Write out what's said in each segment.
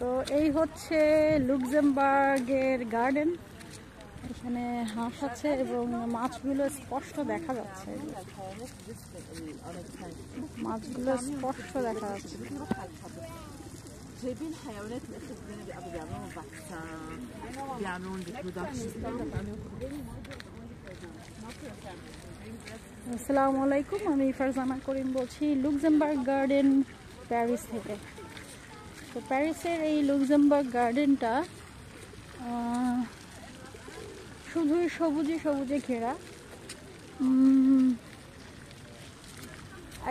তো এই হচ্ছে লুক্সেমবার্গের গার্ডেন। এখানে হাঁস আছে এবং মাছগুলো স্পষ্ট দেখা যাচ্ছে। মাছগুলো স্পষ্ট দেখা যাচ্ছে। جايبين حيوانات الاخر بيعملوا فاكسان بيعملوا ريبرودكشن. আসসালামু আলাইকুম, আমি ফারজানা করিম বলছি লুক্সেমবার্গ গার্ডেন প্যারিস থেকে। তো প্যারিসের এই লুক্সেমবার্গ গার্ডেনটা শুধুই সবুজে সবুজে ঘেরা।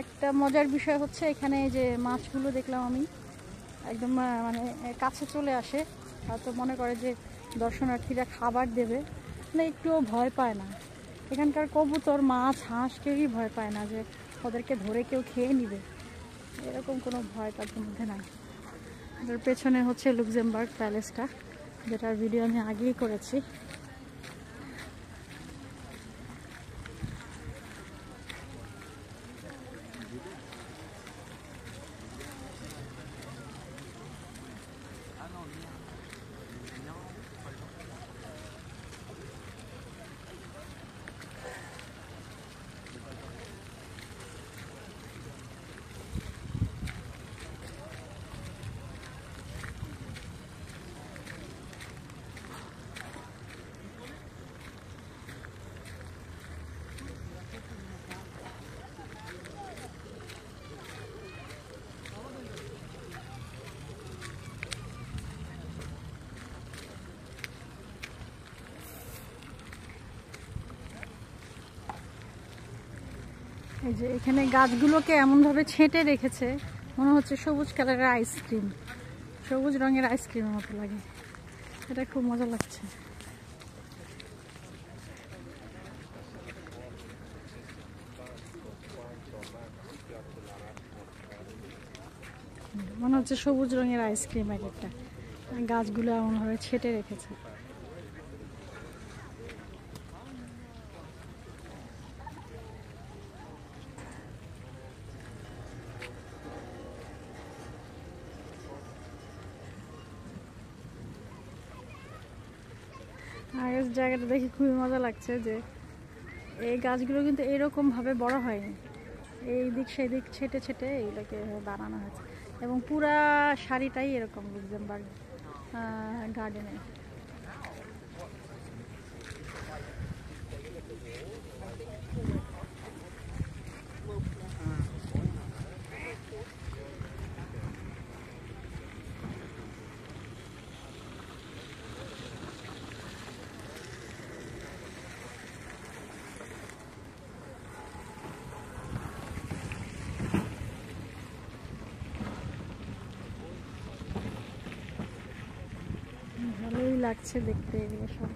একটা মজার বিষয় হচ্ছে এখানে যে মাছগুলো দেখলাম আমি একদম মানে কাছে চলে আসে, হয়তো মনে করে যে দর্শনার্থীরা খাবার দেবে, মানে একটুও ভয় পায় না। এখানকার কবুতর, মাছ, হাঁস কেউই ভয় পায় না যে ওদেরকে ধরে কেউ খেয়ে নিবে, এরকম কোনো ভয় তাদের মধ্যে নাই। এটার পেছনে হচ্ছে লুক্সেমবার্গ প্যালেসটা, যেটার ভিডিও আমি আগেই করেছি। এই যে এখানে গাছগুলোকে এমনভাবে ছেঁটে রেখেছে, মনে হচ্ছে সবুজ কালারের আইসক্রিম, সবুজ রঙের আইসক্রিমের মতো লাগে। এটা খুব মজা লাগছে। মনে হচ্ছে সবুজ রঙের আইসক্রিম এক একটা, গাছগুলো এমনভাবে ছেঁটে রেখেছে। আগের জায়গাটা দেখে খুবই মজা লাগছে যে এই গাছগুলো কিন্তু এরকম ভাবে বড় হয়নি, এই দিক সেই দিক ছেটে ছেটে এইগুলোকে বানানো হয়েছে এবং পুরা শাড়িটাই এরকম লুক্সেমবার্গ গার্ডেনে। ভালোই লাগছে দেখতে এগুলো সব।